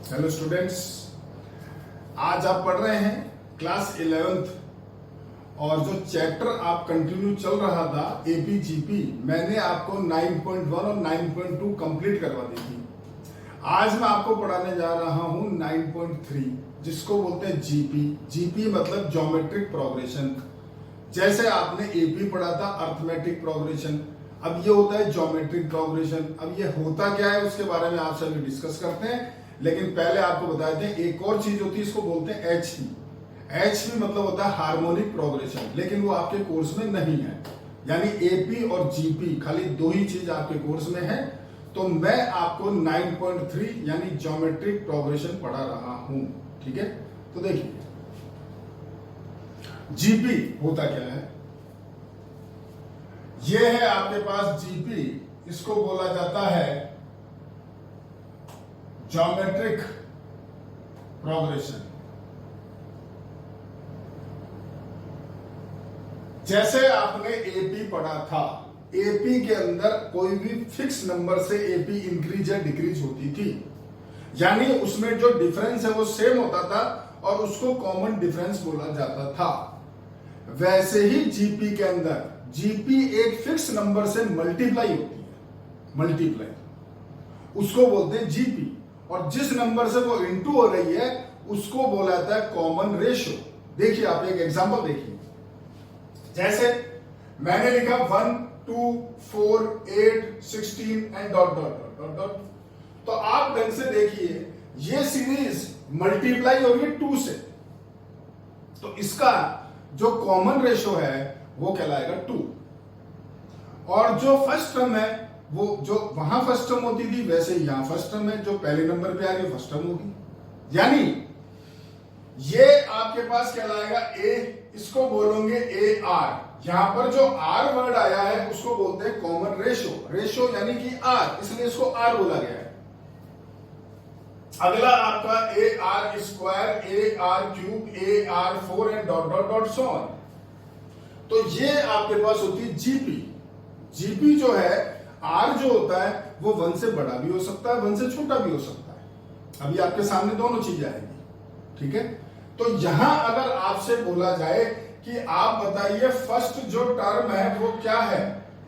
Hello students, आज आप पढ़ रहे हैं क्लास 11th और जो चैप्टर आप कंटिन्यू चल रहा था एपी जीपी, मैंने आपको 9.1 और 9.2 कंप्लीट करवा दी थी। आज मैं आपको पढ़ाने जा रहा हूं 9.3, जिसको बोलते हैं जीपी। जीपी मतलब ज्योमेट्रिक प्रोग्रेशन। जैसे आपने एपी पढ़ा था अर्थमेटिक प्रोग्रेशन, अब ये होता है ज्योमेट्रिक प्रोग्रेशन। अब ये होता क्या है उसके बारे में आपसे अभी डिस्कस करते हैं, लेकिन पहले आपको बता दें एक और चीज होती है, इसको बोलते हैं एचपी। एचपी मतलब होता है हार्मोनिक प्रोग्रेशन, लेकिन वो आपके कोर्स में नहीं है। यानी एपी और जीपी खाली दो ही चीज आपके कोर्स में है। तो मैं आपको 9.3 यानी ज्योमेट्रिक प्रोग्रेशन पढ़ा रहा हूं। ठीक है, तो देखिए जीपी होता क्या है। ये है आपके पास जीपी, इसको बोला जाता है ज्योमेट्रिक प्रोग्रेशन। जैसे आपने एपी पढ़ा था, एपी के अंदर कोई भी फिक्स नंबर से एपी इंक्रीज या डिक्रीज होती थी, यानी उसमें जो डिफरेंस है वो सेम होता था और उसको कॉमन डिफरेंस बोला जाता था। वैसे ही जीपी के अंदर जीपी एक फिक्स नंबर से मल्टीप्लाई होती है, मल्टीप्लाई उसको बोलते हैं जीपी। और जिस नंबर से वो इनटू हो रही है उसको बोला जाता है कॉमन रेशियो। देखिए आप एक एग्जांपल देखिए, जैसे मैंने लिखा 1 2 4 8 16 and dot dot dot dot dot. तो आप ढंग से देखिए ये सीरीज मल्टीप्लाई हो रही है 2 से, तो इसका जो कॉमन रेशियो है वो कहलाएगा 2। और जो फर्स्ट टर्म है वो जो वहां फर्स्ट टर्म होती थी वैसे यहां फर्स्ट टर्म है, जो पहले नंबर पे आ रही है फर्स्ट टर्म होगी। यानी ये आपके पास कहलाएगा ए, इसको बोलोगे ए आर। यहां पर जो आर वर्ड आया है उसको बोलते हैं कॉमन रेशियो। रेशियो यानी कि आर, इसलिए इसको आर बोला गया है। अगला आपका A R square, A R cube, A R 4 and dot dot dot so on. तो ये आपके पास होती है जीपी। जीपी जो है आर जो होता है वो 1 से बड़ा भी हो सकता है, 1 से छोटा भी हो सकता है। अभी आपके सामने दोनों चीजें आएंगी। ठीक है, तो यहां अगर आपसे बोला जाए कि आप बताइए फर्स्ट जो टर्म है वो क्या है,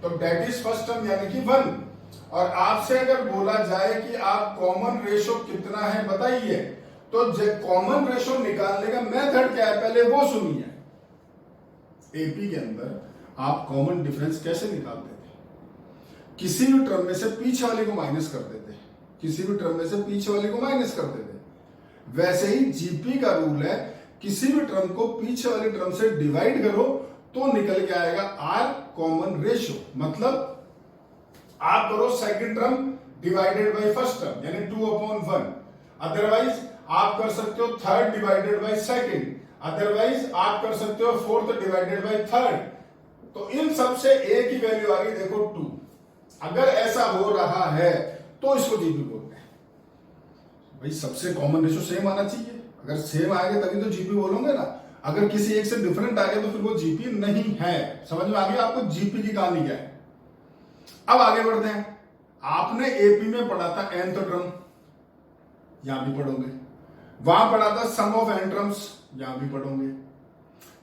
तो डेट इज फर्स्ट टर्म यानी कि 1। और आपसे अगर बोला जाए कि आप कॉमन रेशियो कितना है बताइए, तो कॉमन रेशियो निकालने का मेथड क्या है पहले वो सुनिए। एपी के अंदर आप कॉमन डिफरेंस कैसे निकालते थे? किसी भी टर्म में से पीछे वाले को माइनस कर देते, किसी भी टर्म में से पीछे वाले को माइनस कर देते। वैसे ही जीपी का रूल है, किसी भी टर्म को पीछे वाले टर्म से डिवाइड करो तो निकल के आएगा आर कॉमन रेशियो। मतलब आप करो second term divided by first term यानी 2/1। अदरवाइज आप कर सकते हो third divided by second, otherwise आप कर सकते हो फोर्थ डिवाइडेड बाय थर्ड। तो इन सबसे ए की वैल्यू आ गई देखो 2। अगर ऐसा हो रहा है तो इसको जीपी बोलते हैं। भाई सबसे कॉमन रेशियो सेम आना चाहिए, अगर सेम आएगा तभी तो जीपी बोलोगे ना। अगर किसी एक से डिफरेंट आ गया तो फिर वो जीपी नहीं है। समझ में आ गया आपको जीपी की कहानी क्या है। अब आगे बढ़ते हैं। आपने एपी में पढ़ा था nth टर्म, यहां भी पढ़ोगे। वहां पढ़ा था सम ऑफ n टर्म्स, यहां भी पढ़ोगे।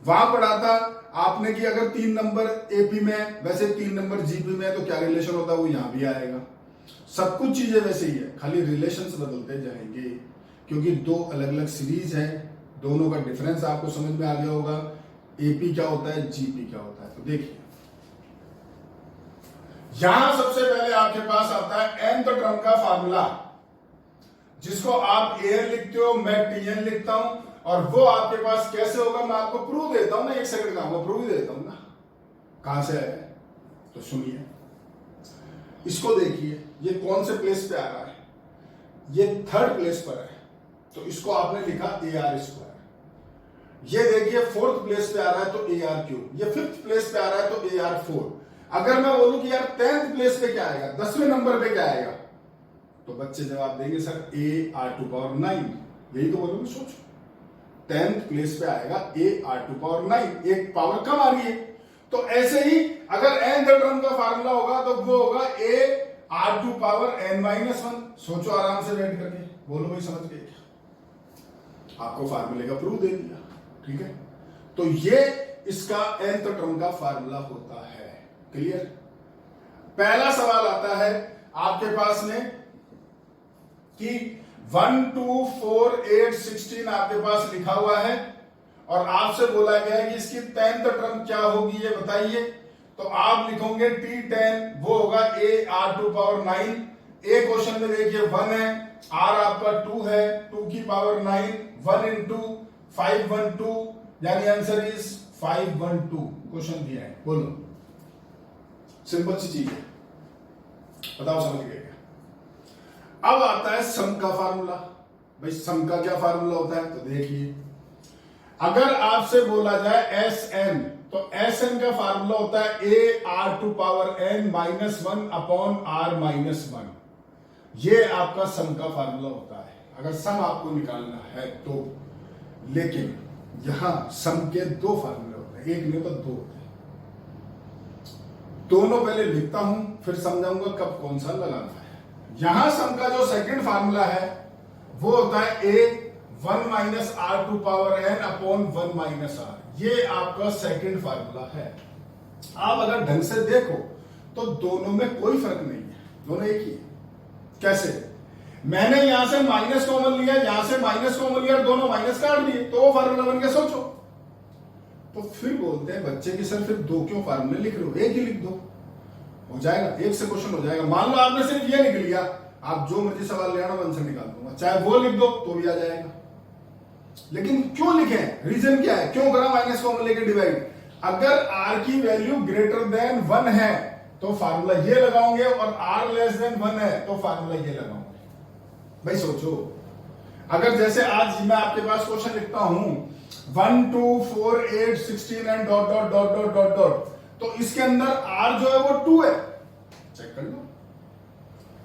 वहां पढ़ा था आपने कि अगर 3 नंबर एपी में वैसे 3 नंबर जीपी में तो क्या रिलेशन होता है वो यहां भी आएगा। सब कुछ चीजें वैसे ही है, खाली रिलेशंस बदलते जाएंगे क्योंकि दो अलग अलग सीरीज है, दोनों का डिफरेंस आपको समझ में आ गया होगा। एपी क्या होता है, जीपी क्या होता है। तो देखिए यहां सबसे पहले आपके पास आता है nth टर्म का फार्मूला, जिसको आप एयर लिखते हो, मैं टीएन लिखता हूं। और वो आपके पास कैसे होगा मैं आपको प्रूव देता हूं ना, 1 सेकंड का मैं प्रूव ही देता हूं ना। कहां से है तो सुनिए, इसको देखिए ये कौन से प्लेस पे आ रहा है, ये थर्ड प्लेस पर है तो इसको आपने लिखा ए आर स्क्वायर। ये देखिए फोर्थ प्लेस पे आ रहा है तो ए आर क्यूब, ये फिफ्थ प्लेस पे आ रहा है तो ए आर 4। अगर मैं बोलूं कि यार 10th प्लेस पे क्या आएगा, 10वें नंबर पे क्या आएगा, तो बच्चे जवाब देंगे sir A R to power 9। यही तो बोलोगे, सोचो 10th प्लेस पे आएगा ए आर टू पावर 9, एक पावर कम आ रही है। तो ऐसे ही अगर nth टर्म का फार्मूला होगा तो वो होगा A R to power N minus one. सोचो आराम से बैठ करके, बोलो भाई समझ गए क्या? आपको फार्मूले का प्रूफ दे दिया, ठीक है। तो ये इसका nth टर्म का फार्मूला होता है। क्लियर? पहला सवाल आता है आपके पास में कि 1 2 4 8 16 आपके पास लिखा हुआ है और आपसे बोला गया है कि इसकी 10th टर्म क्या होगी ये बताइए। तो आप लिखोगे T10, वो होगा a r⁴ 9। ए क्वेश्चन में देखिए 1 है, r आपका 2 है, 2 की पावर 9, 1 इंटू 512, यानी आंसर इज 512। क्वेश्चन दिया है, बोलो। सिंपल सी चीज है, बताओ समझ गए क्या? अब आता है सम का फार्मूला। भाई सम का क्या फार्मूला होता है? तो देखिए, अगर आपसे बोला जाए एस एन, तो एस एन का फार्मूला होता है ए r⁴n -1 अपॉन r -1। ये आपका सम का फार्मूला होता है अगर सम आपको निकालना है तो। लेकिन यहां सम के दो फार्मूले होते हैं, एक नहीं तो दो होते हैं। दोनों पहले लिखता हूं, फिर समझाऊंगा कब कौन सा लगाना है। यहां सम का जो सेकंड फार्मूला है वो होता है a 1 r⁴n अपॉन 1 r। ये आपका सेकंड फार्मूला है। आप अगर ढंग से देखो तो दोनों में कोई फर्क नहीं है, दोनों एक ही है। कैसे? मैंने यहां से माइनस कॉमन लिया, यहां से माइनस कॉमन लिया, दोनों माइनस काट दिए, तो वो फार्मूला बन गया। सोचो, तो फिर बोलते हैं बच्चे की सर फिर दो क्यों फार्मूले लिख रहे हो, एक ही लिख दो, हो जाएगा, एक से क्वेश्चन हो जाएगा। मान लो आपने सिर्फ ये लिख लिया, आप जो मर्जी सवाल ले आना मैं आंसर निकाल दूंगा, चाहे वो लिख दो तो भी आ जाएगा। लेकिन क्यों लिखे? रीजन क्या है, क्यों करा माइनस कॉमन लेके डिवाइड? अगर r की वैल्यू ग्रेटर देन 1 है तो फार्मूला ये लगाओगे, और r लेस देन 1 है तो फार्मूला ये लगाओगे। भाई सोचो, अगर जैसे आज मैं आपके पास क्वेश्चन लिखता हूं 1 2 4 8 16 and dot dot dot dot dot dot, तो इसके अंदर r जो है वो 2 है, चेक कर लो।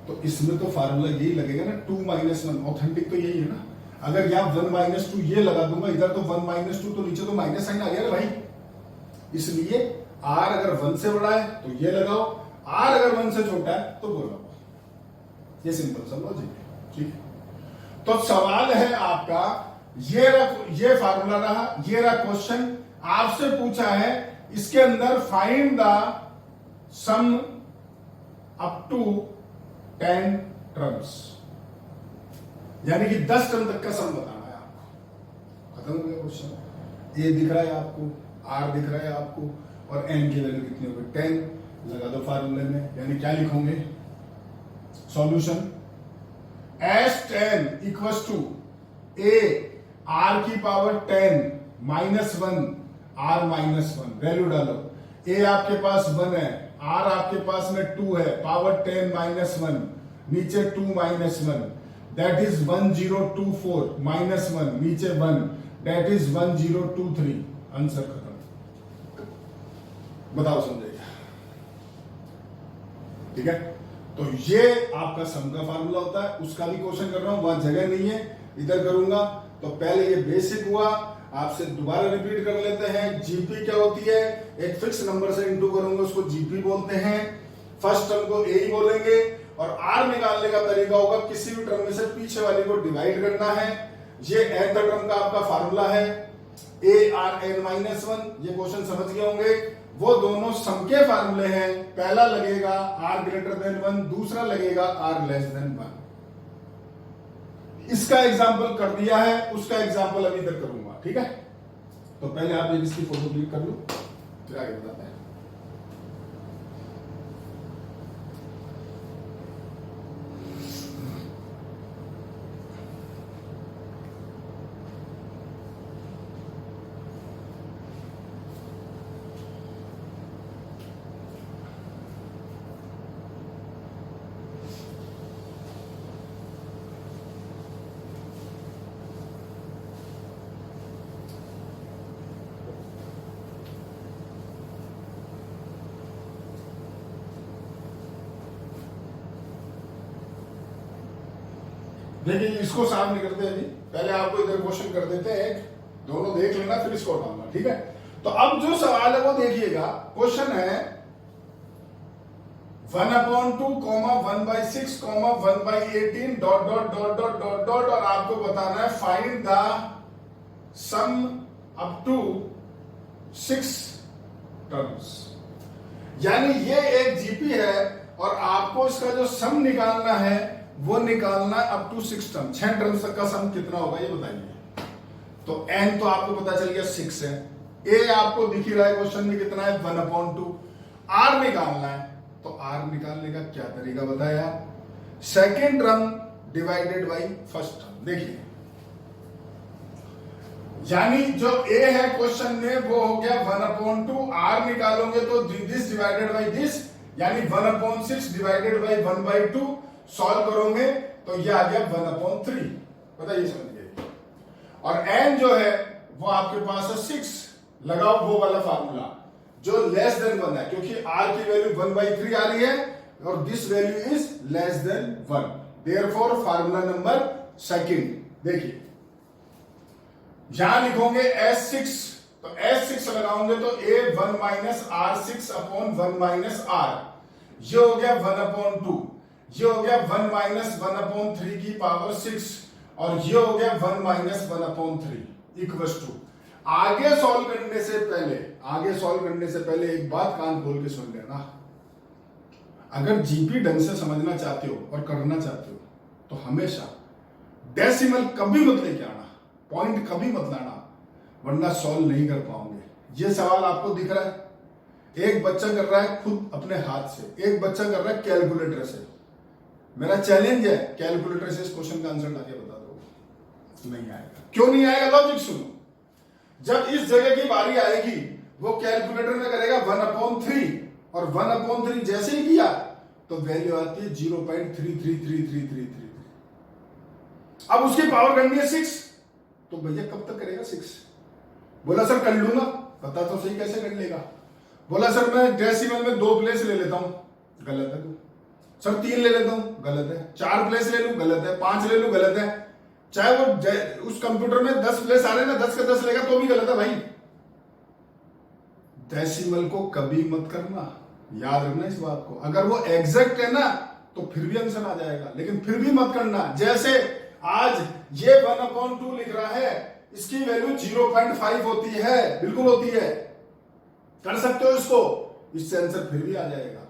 तो इसमें तो फार्मूला यही लगेगा ना, 2 -1। ऑथेंटिक तो यही है ना। अगर यहां 1 -2 ये लगा दूंगा, इधर तो 1 -2, तो नीचे तो माइनस साइन आ गया ना भाई। इसलिए r अगर 1 से बड़ा है तो ये लगाओ, r अगर 1 से छोटा है तो वो लगाओ। ये सिंपल सा लॉजिक है, ठीक है। तो सवाल है आपका, ये फार्मूला रहा, ये रहा क्वेश्चन। आपसे पूछा है इसके अंदर find the sum up to 10 terms, यानी कि 10 टर्म तक का सम बताना है आपको। खत्म हो गया क्वेश्चन। ए दिख रहा है आपको, आर दिख रहा है आपको, और एन की वैल्यू कितनी होगी 10। लगा दो फार्मूले में, यानी क्या लिखोगे? Solution S10 equals to A R की पावर 10 -1 r -1। वैल्यू डालो, ए आपके पास 1 है, r आपके पास में 2 है, पावर 10 -1, नीचे 2 -1, दैट इज 1024 -1, नीचे 1, दैट इज 1023। आंसर खत्म। बताओ समझेगा? ठीक है। तो ये आपका सम का फार्मूला होता है। उसका भी क्वेश्चन कर रहा हूं, वहां जगह नहीं है, इधर करूंगा। तो पहले ये बेसिक हुआ, आपसे दोबारा रिपीट कर लेते हैं। जीपी क्या होती है? एक फिक्स नंबर से इंटू करूंगा, उसको जीपी बोलते हैं। फर्स्ट टर्म को ए ही बोलेंगे, और आर निकालने का तरीका होगा किसी भी टर्म में से पीछे वाले को डिवाइड करना है। ये nth टर्म का आपका फार्मूला है ARn-1। ये क्वेश्चन समझ गए होंगे। वो दोनों सम के फार्मूले हैं। पहला लगेगा r ग्रेटर देन 1, दूसरा लगेगा r लेस देन 1। इसका एग्जाम्पल कर दिया है, उसका एग्जाम्पल अभी इधर करूंगा, ठीक है। तो पहले आप इसकी फोटो क्लिक कर लो, फिर आगे बताते हैं। देखिए इसको साफ नहीं करते अभी, पहले आपको इधर क्वेश्चन कर देते हैं, दोनों देख लेना फिर इसको हटाना, ठीक है। तो अब जो सवाल है वो देखिएगा। क्वेश्चन है 1/2, 1/6, 1/18 dot dot dot dot dot dot, और आपको बताना है find the sum up to 6 terms. यानी ये एक जीपी है और आपको इसका जो सम निकालना है वो निकालना है अप टू 6 टर्म। 6 टर्म्स तक का सम कितना होगा ये बताइए। तो n तो आपको पता चल गया 6 है, a आपको दिख ही रहा है क्वेश्चन में कितना है 1/2, r निकालना है। तो r निकालने का क्या तरीका बताया, second term divided by first term. देखिए यानी जो a है क्वेश्चन में वो हो गया 1/2, r निकालोगे तो दिस डिवाइडेड बाई दिस, यानी 1/6 डिवाइडेड बाई 1/2, सॉल्व करोगे तो ये आ गया 1/3। बताइए समझ गए। और n जो है वो आपके पास है 6, लगाओ वो वाला फार्मूला जो लेस देन 1 है, क्योंकि r की वैल्यू 1/3 आ रही है और this value is less than 1, therefore formula number second. देखिए यहां लिखोगे S6, तो S6 लगाओगे तो A1 minus R6 upon 1 minus R, ये हो गया 1/2, ये हो गया 1 माइनस 1/3 की पावर 6, और ये हो गया 1 माइनस 1/3 इक्वल्स टू। आगे सॉल्व करने से पहले एक बात कान खोल के सुन लेना। अगर जीपी ढंग से समझना चाहते हो और करना चाहते हो तो हमेशा डेसिमल कभी मत लेके आना, पॉइंट कभी मत लाना, वरना सॉल्व नहीं कर पाओगे। ये सवाल आपको दिख रहा है, एक बच्चा कर रहा है खुद अपने हाथ से, एक बच्चा कर रहा है कैलकुलेटर से। मेरा चैलेंज है कैलकुलेटर से इस क्वेश्चन का आंसर लाके बता दो। नहीं आएगा। क्यों नहीं आएगा? लॉजिक सुनो। जब इस जगह की बारी आएगी वो कैलकुलेटर में करेगा 1/3, और 1/3 जैसे ही किया तो वैल्यू आती है 0.333333। अब उसकी पावर करनी है 6, तो भैया कब तक करेगा 6? बोला सर कर लूंगा, पता तो सही कैसे कर लेगा। बोला सर मैं डेसिमल में 2 प्लेस ले लेता हूं, गलत है। सर 3 ले लेता हूं, गलत है। 4 प्लेस ले लूं, गलत है। 5 ले लूं, गलत है। चाहे वो उस कंप्यूटर में 10 प्लेस आ रहे ना, 10 के 10 लेगा तो भी गलत है भाई। डेसिमल को कभी मत करना, याद रखना इस बात को। अगर वो एग्जैक्ट है ना तो फिर भी आंसर आ जाएगा, लेकिन फिर भी मत करना। जैसे आज ये 1/2 लिख रहा है, इसकी वैल्यू 0.5 होती है, बिल्कुल होती है, कर सकते हो इसको, इससे आंसर फिर भी आ जाएगा।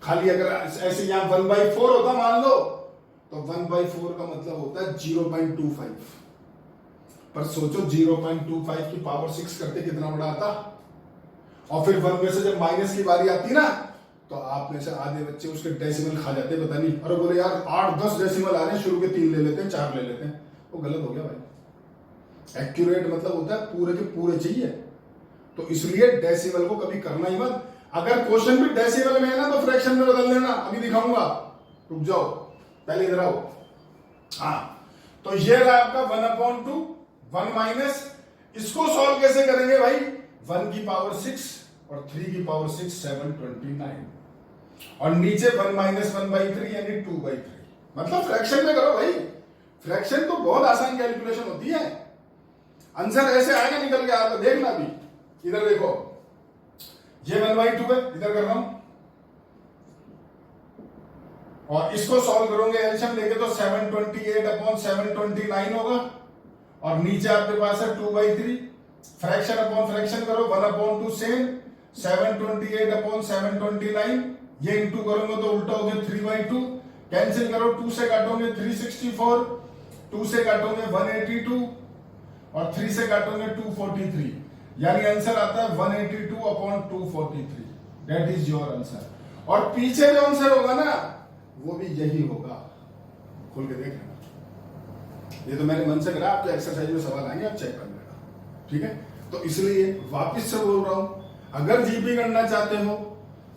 खाली अगर ऐसे यहां 1/4 होता मान लो, तो 1/4 का मतलब होता है 0.25। पर सोचो 0.25 की पावर 6 करते कितना बड़ा आता। और फिर 1 में से जब माइनस की बारी आती ना, तो आप में से आधे बच्चे उसके डेसिमल खा जाते, पता नहीं, अरे बोले यार 8-10 डेसिमल आ रहे हैं, शुरू के 3 ले लेते हैं, 4 ले लेते हैं। वो गलत हो गया भाई। एक्यूरेट मतलब होता है पूरे के पूरे चाहिए, तो इसलिए डेसिमल को कभी करना ही मत। अगर क्वेश्चन भी डेसिमल में है ना तो फ्रैक्शन में बदल देना, अभी दिखाऊंगा, रुक जाओ, पहले इधर आओ। हाँ, तो ये रहा आपका 1/2, 1 माइनस, इसको सॉल्व कैसे करेंगे भाई? 1 की पावर 6 और 3 की पावर 6 729, और नीचे 1 माइनस 1/3 यानी 2/3। मतलब फ्रैक्शन में करो भाई, फ्रैक्शन तो बहुत आसान कैलकुलेशन होती है। आंसर ऐसे आएगा निकल के, आप देखना। अभी इधर देखो, ये 1/2 है, इधर कर रहा हूं, और इसको सॉल्व करोगे एलसीएम लेके तो 728/729 होगा, और नीचे आपके पास है 2/3। फ्रैक्शन अपॉन फ्रैक्शन करो, 1/2 सेम, 728/729, ये इंटू करोगे तो उल्टा हो गया 3/2। कैंसिल करो, 2 से काटोगे 364, 2 से काटोगे 182, और 3 से काटोगे 243, यानी आंसर आता है 182/243। That is your answer. और पीछे जो आंसर होगा ना वो भी यही होगा। खोल के देख लेना, ये तो मैंने मन से करा, आपके एक्सरसाइज में सवाल आएंगे, आप चेक कर लेना, ठीक है। तो इसलिए वापस से बोल रहा हूं, अगर जीपी करना चाहते हो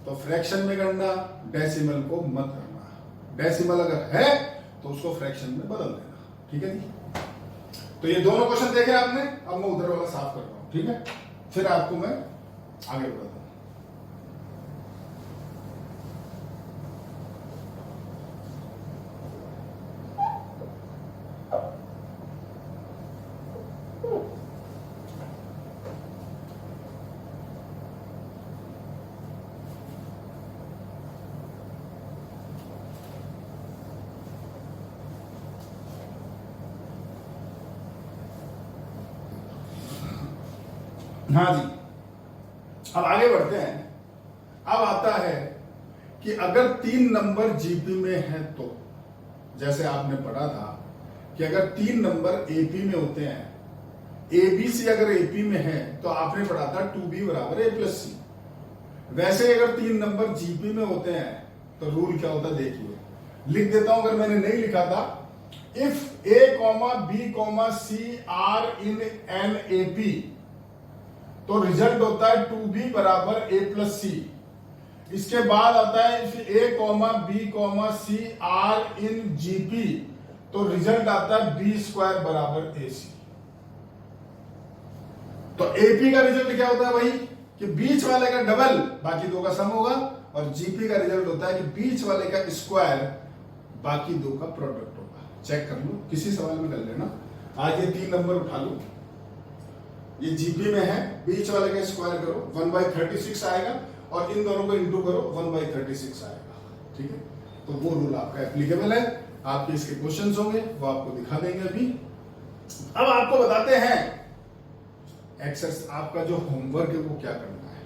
तो फ्रैक्शन में करना, डेसिमल को मत करना। डेसिमल अगर है तो उसको फ्रैक्शन में बदल देना, ठीक है जी। तो ये दोनों क्वेश्चन देखे आपने, अब मैं उधर वाला साफ कर रहा हूं, ठीक है, फिर आपको मैं आगे बढ़ाता हूं। हाँ जी, अब आगे बढ़ते हैं। अब आता है कि अगर 3 नंबर जीपी में है तो, जैसे आपने पढ़ा था कि अगर 3 नंबर एपी में होते हैं, एबीसी अगर एपी में है तो आपने पढ़ा था 2b बराबर a प्लस सी। वैसे अगर 3 नंबर जीपी में होते हैं तो रूल क्या होता है देखिए, लिख देता हूं अगर मैंने नहीं लिखा था। If a, b, c are in an AP तो रिजल्ट होता है 2b बराबर a प्लस सी। इसके बाद आता है if a, b, c are in GP तो रिजल्ट आता है b स्क्वायर बराबर ac। तो एपी का रिजल्ट क्या होता है भाई कि बीच वाले का डबल बाकी दो का सम होगा, और जीपी का रिजल्ट होता है कि बीच वाले का स्क्वायर बाकी दो का प्रोडक्ट होगा। चेक कर लो, किसी सवाल में कर लेना। आज ये 3 नंबर उठा लो, ये जीपी में है, बीच वाले का स्क्वायर करो 1/36 आएगा, और इन दोनों को इंटू करो 1/36 आएगा। ठीक है, तो वो रूल आपका एप्लीकेबल है। आपके इसके क्वेश्चंस होंगे, वो आपको दिखा देंगे अभी। अब आपको बताते हैं एक्सरसाइज, आपका जो होमवर्क है वो क्या करना है।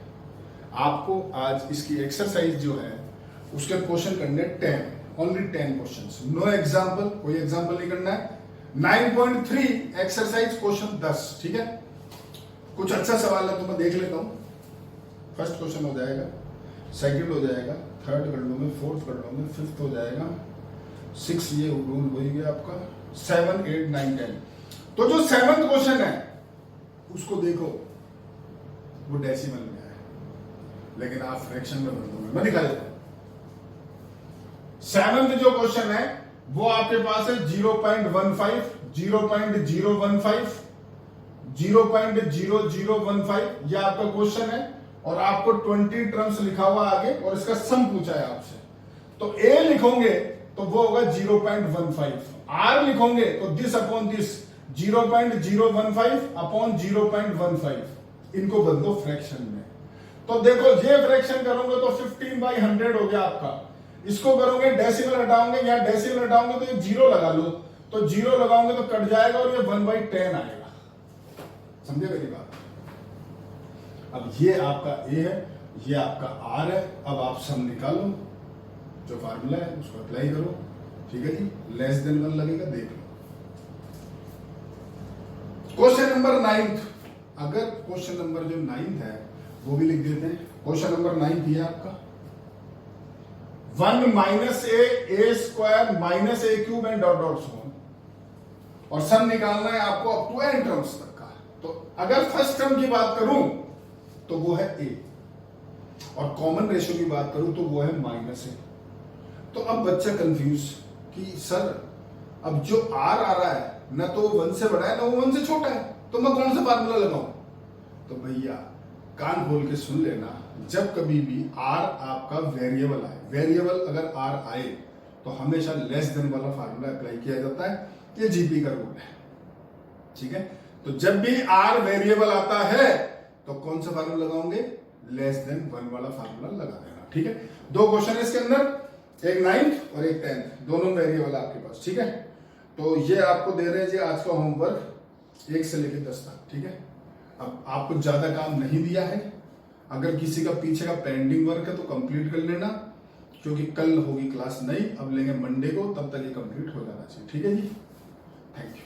आपको आज इसकी एक्सरसाइज जो है उसके क्वेश्चन करने 10, ओनली 10 क्वेश्चंस, नो एग्जांपल, कोई एग्जांपल नहीं करना है। 9.3 एक्सरसाइज क्वेश्चन 10। ठीक है, कुछ अच्छा सवाल है तो मैं देख लेता हूं। फर्स्ट क्वेश्चन हो जाएगा, सेकंड हो जाएगा, थर्ड कर लो, मैं फोर्थ कर लो, मैं फिफ्थ हो जाएगा, 6 ये रूल हो गया आपका, 7, 8, 9, 10। तो जो 7th क्वेश्चन है उसको देखो, वो डेसिमल में है, लेकिन आप फ्रैक्शन में भर दोगे। मैं दिखा देता हूं। 7th जो क्वेश्चन है वो आपके पास है 0.15, 0.015, 0.0015, ये आपका क्वेश्चन है, और आपको 20 टर्म्स लिखा हुआ आगे, और इसका सम पूछा है आपसे। तो ए लिखोगे तो वो होगा 0.15, आर लिखोगे तो दिस अपॉन दिस 0.015 अपॉन 0.15, इनको बदलो फ्रैक्शन में। तो देखो ये फ्रैक्शन करोगे तो 15/100 हो गया आपका। इसको करोगे डेसिमल हटाओगे, या डेसिमल हटाओगे तो ये 0 लगा लो, तो 0 लगाओगे तो कट जाएगा और ये 1/10 आएगा। समझे मेरी बात? अब ये आपका ए है, ये आपका आर है। अब आप सम निकालो, जो फार्मूला है उसको अप्लाई करो। ठीक है जी, लेस देन 1 लगेगा, देख लो। क्वेश्चन नंबर 9, अगर क्वेश्चन नंबर जो 9 है वो भी लिख देते हैं। क्वेश्चन नंबर 9 है आपका 1 minus A square minus A cube and dot dot so, और सम निकालना है आपको अप टू n टर्म्स तक का। तो अगर फर्स्ट टर्म की बात करूं तो वो है a, और कॉमन रेशियो की बात करूं तो वो है -a। तो अब बच्चा कंफ्यूज कि सर अब जो r आ रहा है ना तो 1 से बड़ा है ना वो 1 से छोटा है, तो मैं कौन सा फार्मूला लगाऊं? तो भैया कान खोल के सुन लेना, जब कभी भी r आपका वेरिएबल आए, वेरिएबल अगर r आए तो हमेशा लेस देन वाला फार्मूला अप्लाई किया जाता है। ये जीपी का रूल है। ठीक है, तो जब भी r वेरिएबल आता है तो कौन सा फार्मूला लगाओगे? लेस देन 1 वाला फार्मूला लगा देना। ठीक है, 2 क्वेश्चन है इसके अंदर, एक 9th और एक 10th, दोनों वेरिएबल आपके पास। ठीक है, तो ये आपको दे रहे हैं जी आज का होमवर्क 1 से लेकर 10 तक। ठीक है, अब आपको ज्यादा काम नहीं दिया है। अगर किसी का पीछे का पेंडिंग वर्क है तो कंप्लीट कर लेना, क्योंकि कल होगी क्लास नहीं, अब लेंगे मंडे को, तब तक ये कंप्लीट हो जाना चाहिए। ठीक है जी, थैंक यू।